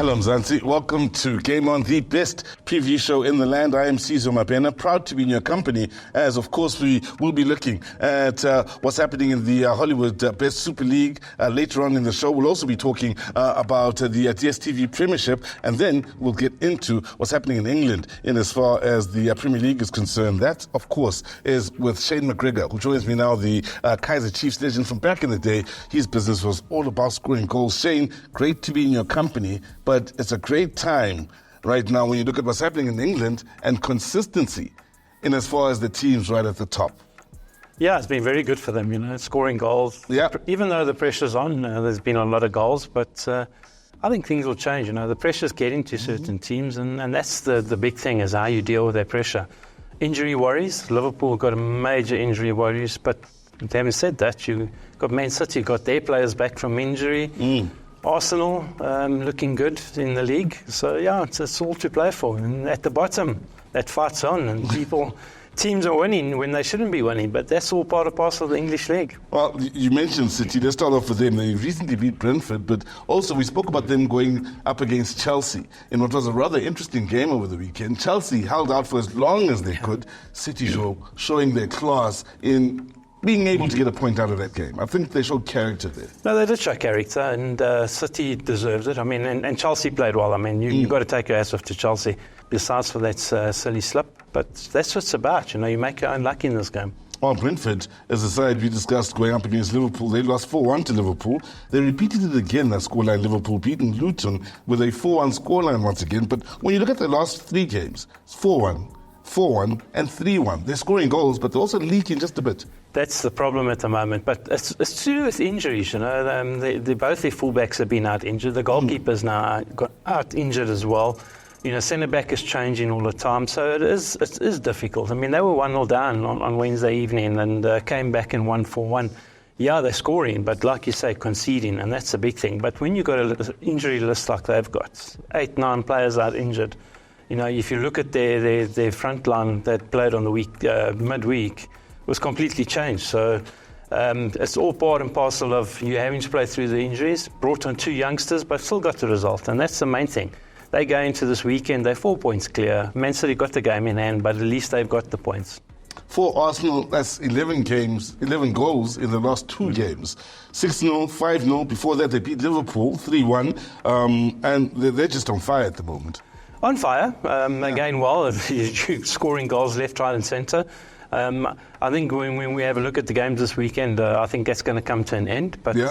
Hello Mzansi, welcome to Game On, the best preview show in the land. I am Sizo Mabena, proud to be in your company as of course we will be looking at what's happening in the Hollywoodbets Super League. Later on in the show we'll also be talking about the DStv Premiership, and then we'll get into what's happening in England in as far as the Premier League is concerned. That of course is with Shane McGregor, who joins me now, the Kaizer Chiefs legend from back in the day. His business was all about scoring goals. Shane, great to be in your company. But it's a great time right now when you look at what's happening in England and consistency in as far as the teams right at the top. Yeah, it's been very good for them, scoring goals. Yeah. Even though the pressure's on, there's been a lot of goals, but I think things will change. The pressure's getting to certain teams, and that's the big thing, is how you deal with that pressure. Injury worries. Liverpool got a major injury worries, but having said that, you got Man City, got their players back from injury. Arsenal looking good in the league. So, yeah, it's all to play for. And at the bottom, that fight's on. And teams are winning when they shouldn't be winning. But that's all part and parcel of the English league. Well, you mentioned City. Let's start off with them. They recently beat Brentford. But also we spoke about them going up against Chelsea in what was a rather interesting game over the weekend. Chelsea held out for as long as they could. City showing their class in being able to get a point out of that game. I think they showed character there. No, they did show character, and City deserved it. And Chelsea played well. You've got to take your ass off to Chelsea, besides for that silly slip. But that's what it's about. You make your own luck in this game. Well, Brentford, as a side we discussed going up against Liverpool, they lost 4-1 to Liverpool. They repeated it again, that scoreline. Liverpool beating Luton with a 4-1 scoreline once again. But when you look at the last three games, it's 4-1, 4-1 and 3-1. They're scoring goals, but they're also leaking just a bit. That's the problem at the moment. But it's to do with injuries, both their fullbacks have been out injured. The goalkeeper's now got out injured as well. Centre-back is changing all the time. So it is difficult. They were 1-0 down on Wednesday evening and came back and won 4-1. Yeah, they're scoring, but like you say, conceding, and that's a big thing. But when you've got an injury list like they've got, 8-9 players out injured, if you look at their front line that played on the midweek, was completely changed. So it's all part and parcel of you having to play through the injuries, brought on two youngsters, but still got the result. And that's the main thing. They go into this weekend, they're 4 points clear. Man City got the game in hand, but at least they've got the points. For Arsenal, that's 11 goals in the last two games. 6-0, 5-0. Before that, they beat Liverpool 3-1. And they're just on fire at the moment. On fire. They're going well, scoring goals left, right and centre. I think when we have a look at the games this weekend, I think that's going to come to an end. But they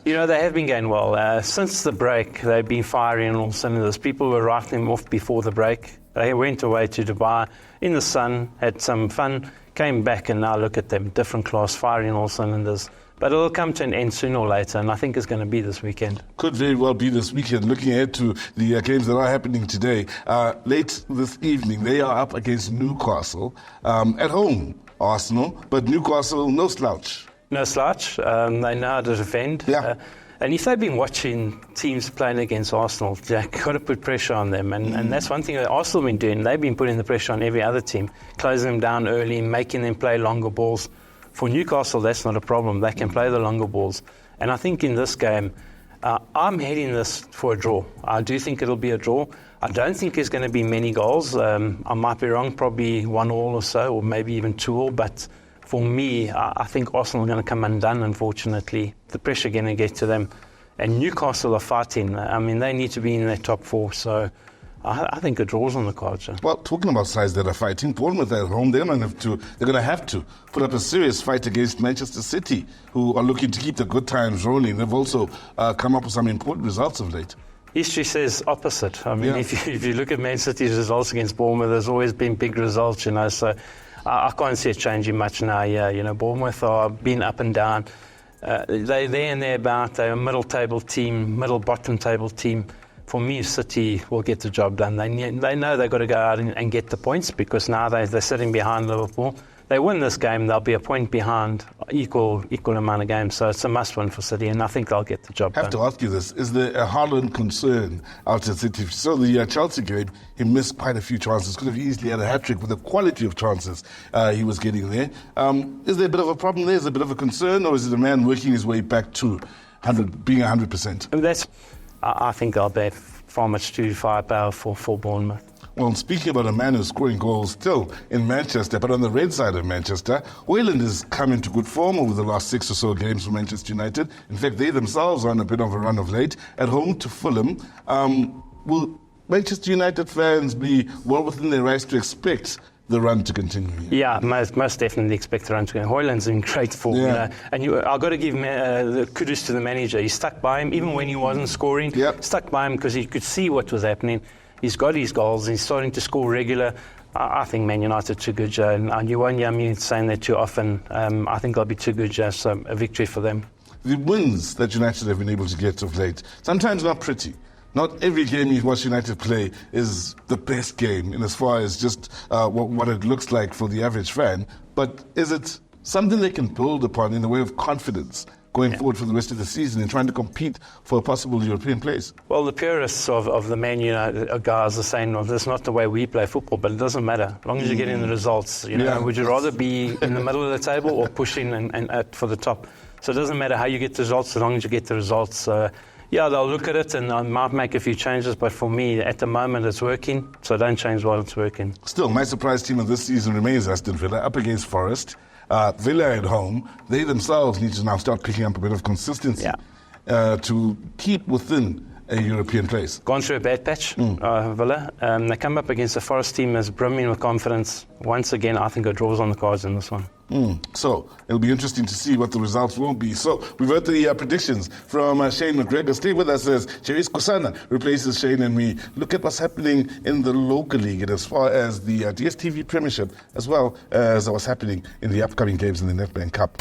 have been going well since the break. They've been firing on all cylinders. People were writing them off before the break. They went away to Dubai in the sun, had some fun, came back, and now look at them, different class, firing on all cylinders. But it'll come to an end sooner or later, and I think it's going to be this weekend. Could very well be this weekend. Looking ahead to the games that are happening today. Late this evening, they are up against Newcastle. At home, Arsenal, but Newcastle, no slouch. No slouch. They know how to defend. Yeah. And if they've been watching teams playing against Arsenal, they've got to put pressure on them. And that's one thing that Arsenal have been doing. They've been putting the pressure on every other team, closing them down early, making them play longer balls. For Newcastle, that's not a problem. They can play the longer balls. And I think in this game, I'm heading this for a draw. I do think it'll be a draw. I don't think there's going to be many goals. I might be wrong, probably 1-1 or so, or maybe even 2-2. But for me, I think Arsenal are going to come undone, unfortunately. The pressure going to get to them. And Newcastle are fighting. They need to be in their top four. So I think a draw's on the cards. Yeah. Well, talking about sides that are fighting, Bournemouth at home, they're going to have to put up a serious fight against Manchester City, who are looking to keep the good times rolling. They've also come up with some important results of late. History says opposite. If you look at Man City's results against Bournemouth, there's always been big results, So I can't see it changing much now. Yeah, Bournemouth are been up and down. They're there and thereabout. They're a middle-table team, middle-bottom table team. For me, City will get the job done. They know they've got to go out and get the points, because now they're sitting behind Liverpool. They win this game, they'll be a point behind, equal amount of games. So it's a must-win for City, and I think they'll get the job done. I have to ask you this. Is there a Haaland concern out at City? So the Chelsea game, he missed quite a few chances. Could have easily had a hat-trick with the quality of chances he was getting there. Is there a bit of a problem there? Is there a bit of a concern? Or is it a man working his way back to being 100%? I think they'll be far much too firepower for Bournemouth. Well, speaking about a man who's scoring goals still in Manchester, but on the red side of Manchester, Hoyland has come into good form over the last 6 or so games for Manchester United. In fact, they themselves are on a bit of a run of late. At home to Fulham, will Manchester United fans be well within their rights to expect the run to continue? Yeah, most definitely expect the run to continue. Hoyland's in great form, you know, and I've got to give the kudos to the manager. He stuck by him, even when he wasn't scoring. Stuck by him because he could see what was happening. He's got his goals. He's starting to score regular. I think Man United too good, Joe. And you won't hear me saying that too often. I think they'll be too good, Joe. So a victory for them. The wins that United have been able to get of late, sometimes not pretty. Not every game you watch United play is the best game in as far as just what it looks like for the average fan. But is it something they can build upon in the way of confidence going forward for the rest of the season and trying to compete for a possible European place? Well, the purists of the Man United guys are saying, well, that's not the way we play football, but it doesn't matter. As long as you're getting the results, you know, would you rather be in the middle of the table or pushing and for the top? So it doesn't matter how you get the results, as long as you get the results. Yeah, they'll look at it and I might make a few changes, but for me, at the moment, it's working, so don't change while it's working. Still, my surprise team of this season remains Aston Villa, up against Forest. Villa at home, they themselves need to now start picking up a bit of consistency to keep within a European place. Gone through a bad patch, Villa. They come up against a Forest team that's brimming with confidence. Once again, I think a draw's on the cards in this one. So it'll be interesting to see what the results will be. So we've heard the predictions from Shane McGregor. Stay with us as Jerry Kusana replaces Shane and we look at what's happening in the local league and as far as the DStv Premiership, as well as what's happening in the upcoming games in the Nedbank Cup.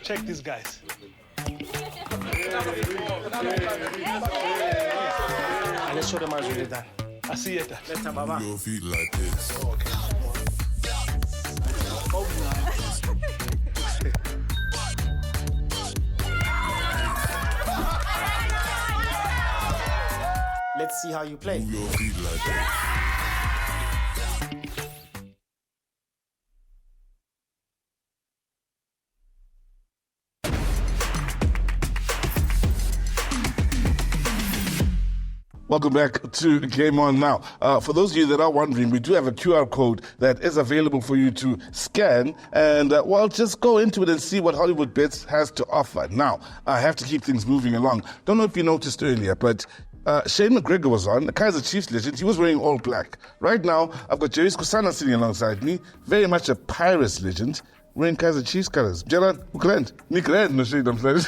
Check these guys. Let's show them how it's really done. I see it. Let's have a your feet like this. Let's see how you play. Move your feet like this. Welcome back to Game On Now. For those of you that are wondering, we do have a QR code that is available for you to scan and, well, just go into it and see what Hollywoodbets has to offer. Now, I have to keep things moving along. Don't know if you noticed earlier, but Shane McGregor was on, the Kaizer Chiefs legend. He was wearing all black. Right now, I've got Jerry Kusana sitting alongside me, very much a Pirates legend, wearing Kaizer Chiefs colors. Gerard, ukrent. Nick Rand, no shade, I'm sorry.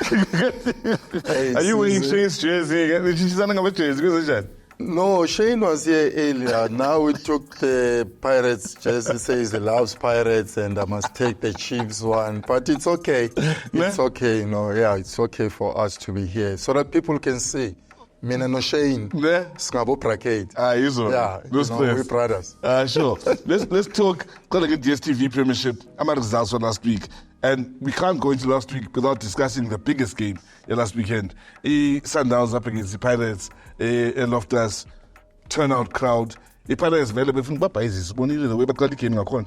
Are you wearing Shane's jersey? No, Shane was here earlier. Now we took the Pirates jersey, says he loves Pirates, and I must take the Chiefs one. But it's okay. It's okay, you know. Yeah, it's okay for us to be here so that people can see. Mina no Shane, Skabo Prakate. Yeah, those players. We're brothers. Sure. Let's talk DStv Premiership. I'm at results for last week. And we can't go into last week without discussing the biggest game last weekend. Sundowns up against the Pirates, Loftus, turnout crowd. The Pirates available from Papa is the way but came on.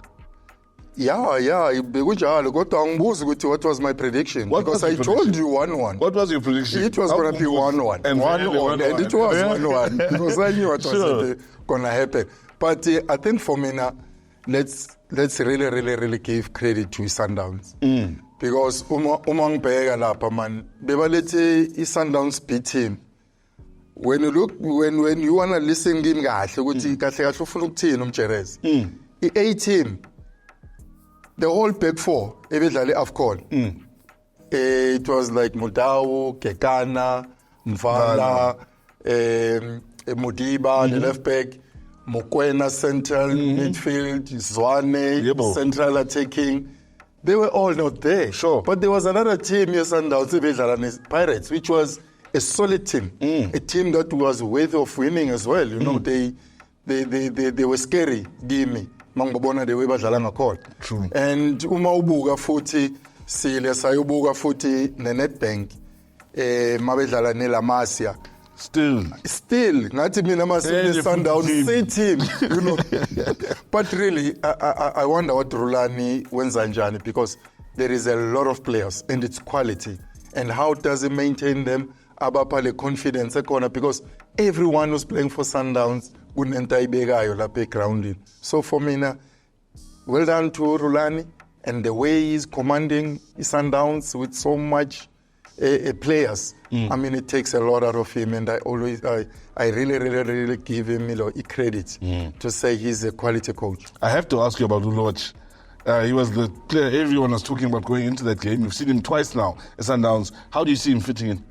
Yeah. What was my prediction? Because I told you 1-1. What was your prediction? It was going to be 1-1. And 1-1. And it was 1-1. Because I knew what was going to happen. But I think for me now, let's really give credit to Sundowns. Because Umang Bega Lapa man, Bevalete is Sundowns beat him. When you look, when you wanna listen game A team, the whole back four, evidently AFCON. It was like Mudau, Kekana, Mvala, Mudiba, the left back, Mokwena central midfield, Zwane central attacking. They were all not there. Sure. But there was another team, Pirates, which was a solid team. A team that was worthy of winning as well. You know, they were scary, give me. Mangobona the way badlala ngakhona. True. And uma ubuka futhi sile sayobuka futhi neNedbank mabedlala neLamasia Still, ngathi mina masine Sundowns say team, you know. But really, I wonder what Rulani wenza njani, because there is a lot of players and it's quality. And how does he maintain them? Abapale confidence ekhona, because everyone who's playing for Sundowns kunento ayibekayo lapha egroundini. So for mina, well done to Rulani and the way he's commanding Sundowns with so much players. I mean, it takes a lot out of him, and I really give him credit to say he's a quality coach. I have to ask you about Uloch. He was the player everyone was talking about going into that game. You've seen him twice now at Sundowns. How do you see him fitting in?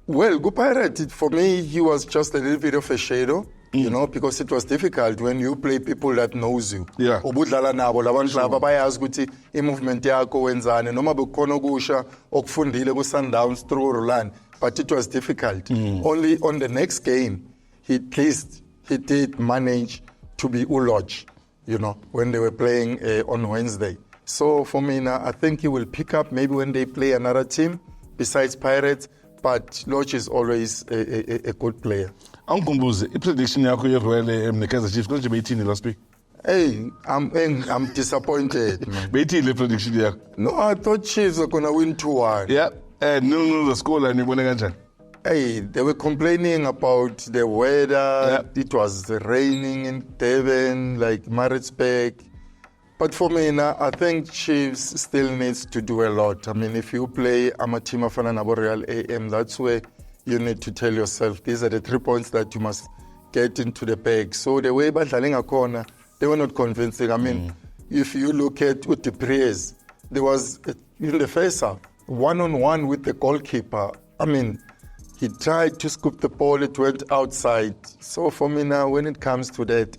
Well, Go Pirate, for me, he was just a little bit of a shadow. You know, because it was difficult when you play people that knows you. Yeah. Ubudlala nabo labantu laba bayazi ukuthi i-movement yakho wenzani noma bekhona okusha okufundile ku-Sundowns through Rulani, but it was difficult. Only on the next game, he did manage to be Uloch, you know, when they were playing on Wednesday. So for me now, I think he will pick up maybe when they play another team besides Pirates, but Loch is always a good player. Angumbuze, i-prediction yakho ye-Royal Kaizer Chiefs konje beyithini last week? Hey, I'm disappointed, man. Beyithini le-prediction yakho? No, I thought Chiefs were gonna win 2-1. Yeah, and 0-0 the scoreline ibone kanjani? Hey, they were complaining about the weather. It was raining in Devon, like Maritzburg. But for me now, I think Chiefs still needs to do a lot. I mean, if you play team of Real AM, that's where you need to tell yourself, these are the 3 points that you must get into the bag. So the way Badlaling a corner, they were not convincing. I mean, if you look at the Priez, there was, in the first half, one-on-one with the goalkeeper. I mean, he tried to scoop the ball, it went outside. So for me now, when it comes to that,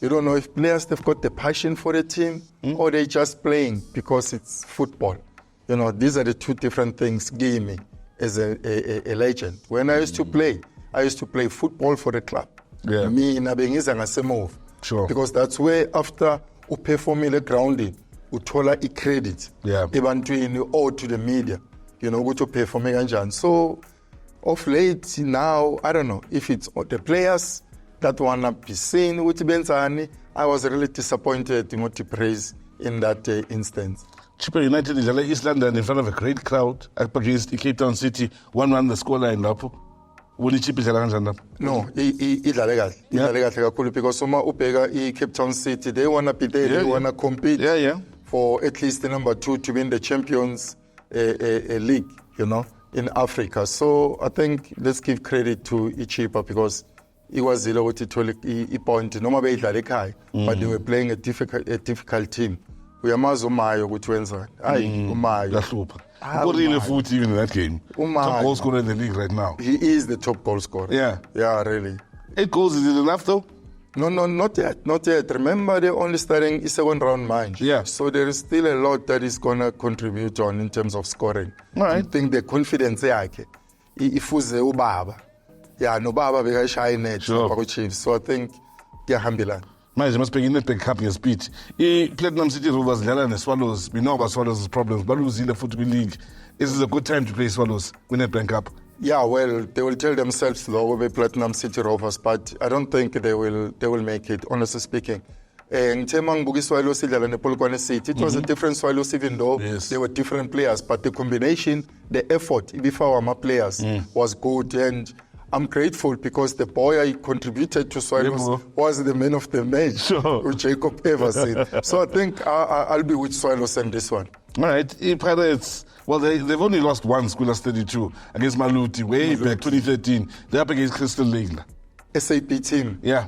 you don't know if players, they've got the passion for the team or they're just playing because it's football. You know, these are the two different things. Give me as a legend. When I used to play football for the club. Yeah. Me nabengiza ngasemove. Sure. Because that's where after uperformile grounding, uthola credit. Yeah. Ebantwini or to the media. You know, ukuthi uperforme kanjani. So of late now, I don't know if it's the players that wanna be seen ukuthi benzani. I was really disappointed in what he praised in that instance. Chipper United idlala East London in front of a great crowd up against Cape Town City, 1-1 the scoreline lapho. Wuni Chipper idlala kanjani lapho? No, idlale kahle. Idlale kahle kakhulu because uma ubheka Cape Town City, they wanna be there, they wanna compete for at least the number 2 to win the Champions League, you know, in Africa. So I think let's give credit to Chipper because he was a point noma beyidlala ekhaya, but they were playing a difficult team. Uyamazi uMayo ukuthi wenzani. Hayi uMayo. Yahlupha. Ukorile futhi even in that game. Top goal scorer in the league right now. He is the top goal scorer. Yeah. Yeah, really. 8 goals, is it enough though? No, not yet. Not yet. Remember, they're only starting a second round match. Yeah. So there is still a lot that is going to contribute on in terms of scoring. All right. I think the confidence yakhe ifuze ubaba. Yeah, no baba bekashaya net for Chiefs. So I think kuyahambelana. Manje masibheka i-Nedbank Cup ngespeed. I-Platinum City Rovers dlala ne-Swallows. We know about Swallows' problems. Baluzile futhi kwi-league. This is a good time to play Swallows kwi-Nedbank Cup. Yeah, well, they will tell themselves though with Platinum City Rovers, but I don't think they will make it, honestly speaking. Ngithe mangibuka iSwallows idlala nePolokwane City, it was a different Swallows even though they were different players, but the combination, the effort ibifawa ama players was good, and I'm grateful because the boy I contributed to Swallows was the man of the match, with Jacob Everson. So I think I'll be with Swallows in this one. All right, Pirates, well, they've only lost one Schoolers 32 against Maluti way back 2013. They're up against Crystal Lake. SAP team. Yeah.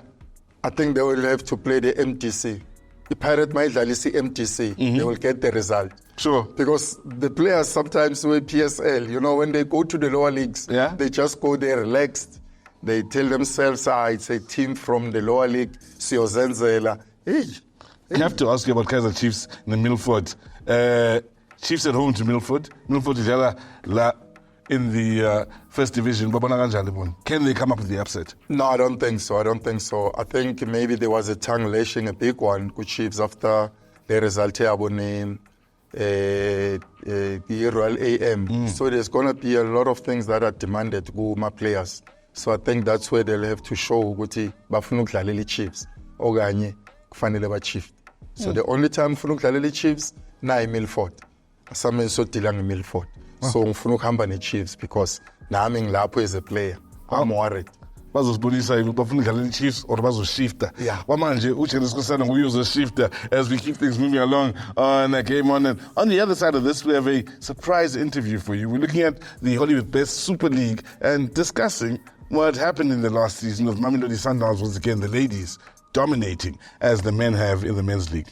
I think they will have to play the MTC. The Pirate might see MTC. They will get the result. Sure. Because the players sometimes with PSL, you know, when they go to the lower leagues, they just go there relaxed. They tell themselves, it's a team from the lower league, Siyozenzela. I have to ask you about Kaizer Chiefs in the Milford. Chiefs at home to Milford. Milford is in the first division. Can they come up with the upset? No, I don't think so. I think maybe there was a tongue lashing, a big one, with Chiefs after the result name. The Royal AM. So there's going to be a lot of things that are demanded to my players So I think that's where they'll have to show ukuthi bafuna ukudlalela i-Chiefs okanye kufanele ba-shift. So the only time ngifuna ukudlalela i-Chiefs na i-Milford. Asame sodila nge-Milford. So ngifuna ukuhamba ne-Chiefs because nami ngilapho as a player. I'm worried. Bazosibonisa bafuna ukudlalela i-Chiefs or bazoshifta. Yeah. Kwamanje uJenis Kusana nguye uzoshifta as we keep things moving along on Game On. And on the other side of this, we have a surprise interview for you. We're looking at the Hollywoodbets Super League and discussing what happened in the last season of Mamelodi Sundowns. Was again the ladies dominating as the men have in the men's league.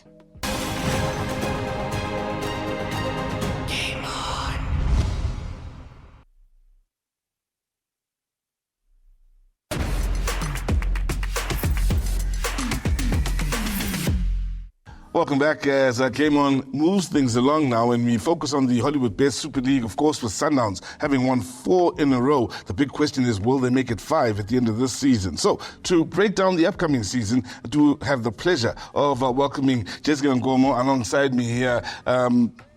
Welcome back as Game On moves things along now, and we focus on the Hollywoodbets Super League, of course, with Sundowns having won 4 in a row. The big question is, will they make it 5 at the end of this season? So, to break down the upcoming season, I do have the pleasure of welcoming Jessica Ngomo alongside me here.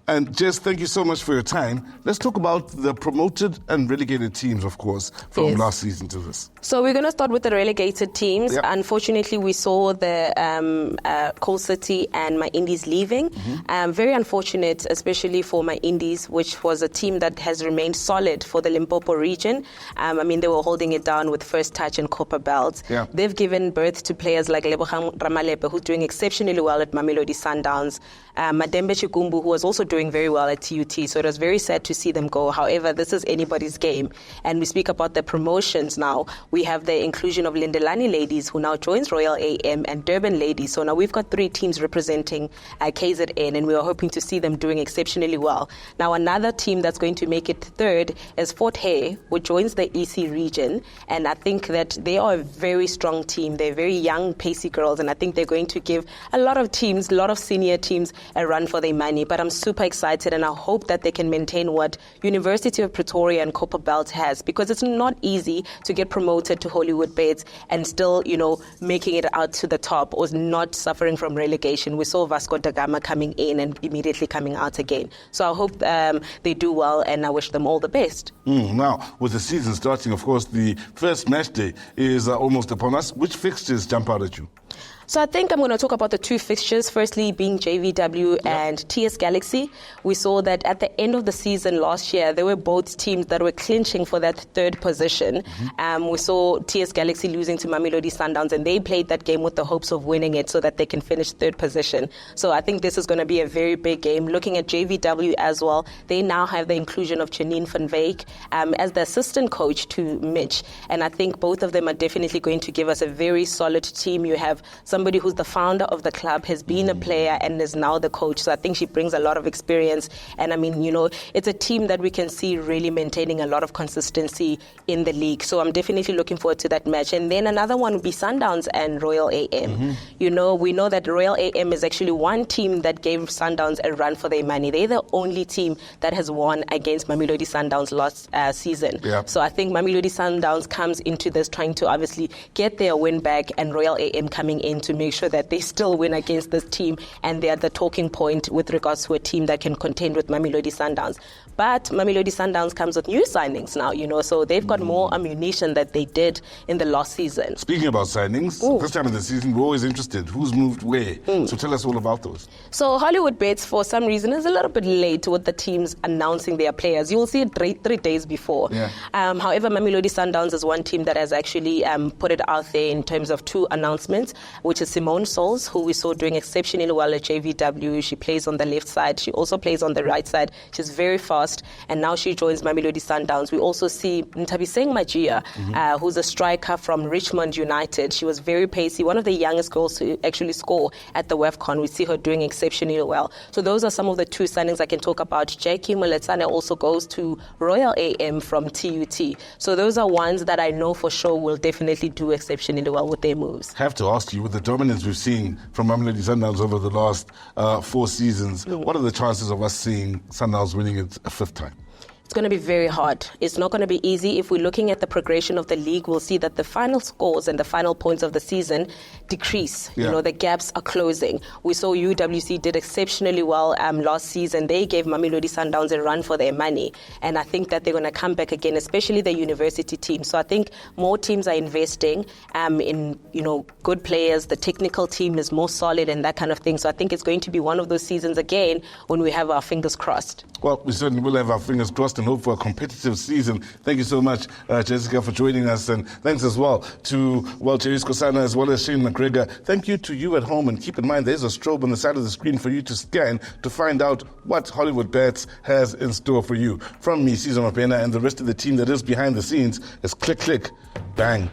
And Jess, thank you so much for your time. Let's talk about the promoted and relegated teams, of course, from last season to this. So we're going to start with the relegated teams. Yep. Unfortunately, we saw the Coal City and my Indies leaving. Very unfortunate, especially for my Indies, which was a team that has remained solid for the Limpopo region. I mean, they were holding it down with First Touch and Copper Belt. Yeah. They've given birth to players like Lebogang Ramalepe, who's doing exceptionally well at Mamelodi Sundowns. Madembe Chikumbu, who was also doing very well at TUT. So it was very sad to see them go. However, this is anybody's game. And we speak about the promotions now. We have the inclusion of Lindelani Ladies, who now joins Royal AM, and Durban Ladies. So now we've got 3 teams representing KZN, and we are hoping to see them doing exceptionally well. Now another team that's going to make it third is Fort Hare, which joins the EC region. And I think that they are a very strong team. They're very young, pacey girls, and I think they're going to give a lot of teams, a lot of senior teams, a run for their money. But I'm super excited, and I hope that they can maintain what University of Pretoria and Copper Belt has, because it's not easy to get promoted to Hollywoodbets and still, making it out to the top or not suffering from relegation. We saw Vasco da Gama coming in and immediately coming out again. So I hope they do well, and I wish them all the best. Now, with the season starting, of course, the first match day is almost upon us. Which fixtures jump out at you? So I think I'm going to talk about the 2 fixtures, firstly being JVW and TS Galaxy. We saw that at the end of the season last year, there were both teams that were clinching for that 3rd position. We saw TS Galaxy losing to Mamelodi Sundowns, and they played that game with the hopes of winning it so that they can finish 3rd position. So I think this is going to be a very big game. Looking at JVW as well, they now have the inclusion of Janine van Wyk as the assistant coach to Mitch. And I think both of them are definitely going to give us a very solid team. You have somebody who's the founder of the club, has been a player and is now the coach. So I think she brings a lot of experience. And I mean, it's a team that we can see really maintaining a lot of consistency in the league. So I'm definitely looking forward to that match. And then another one would be Sundowns and Royal AM. We know that Royal AM is actually one team that gave Sundowns a run for their money. They're the only team that has won against Mamelodi Sundowns last season. Yeah. So I think Mamelodi Sundowns comes into this trying to obviously get their win back, and Royal AM coming in to make sure that they still win against this team, and they are the talking point with regards to a team that can contend with Mamelodi Sundowns. But Mamelodi Sundowns comes with new signings now, so they've got more ammunition that they did in the last season. Speaking about signings, this time of the season, we're always interested. Who's moved where? So tell us all about those. So Hollywoodbets, for some reason, is a little bit late with the teams announcing their players. You'll see it 3 days before. Yeah. However, Mamelodi Sundowns is one team that has actually put it out there in terms of 2 announcements, which is Simone Souls, who we saw doing exceptionally well at JVW. She plays on the left side. She also plays on the right side. She's very fast, and now she joins Mamelodi Sundowns. We also see Ntabiseng Magia, who's a striker from Richmond United. She was very pacey, one of the youngest girls to actually score at the WAFCON. We see her doing exceptionally well. So those are some of the 2 signings I can talk about. Jackie Moletsane also goes to Royal AM from TUT. So those are ones that I know for sure will definitely do exceptionally well with their moves. I have to ask you, with the dominance we've seen from Mamelodi Sundowns over the last 4 seasons, what are the chances of us seeing Sundowns winning it a 5th time? It's going to be very hard. It's not going to be easy. If we're looking at the progression of the league, we'll see that the final scores and the final points of the season decrease. Yeah. You know, the gaps are closing. We saw UWC did exceptionally well last season. They gave Mamelodi Sundowns a run for their money. And I think that they're going to come back again, especially the university team. So I think more teams are investing in, you know, good players. The technical team is more solid and that kind of thing. So I think it's going to be one of those seasons again when we have our fingers crossed. Well, we certainly will have our fingers crossed and hope for a competitive season. Thank you so much, Jessica, for joining us. And thanks as well to, Cherise Kosana as well as Shane McGregor. Thank you to you at home. And keep in mind, there's a strobe on the side of the screen for you to scan to find out what Hollywood Bets has in store for you. From me, Cesar Mapena, and the rest of the team that is behind the scenes, is click, click, bang.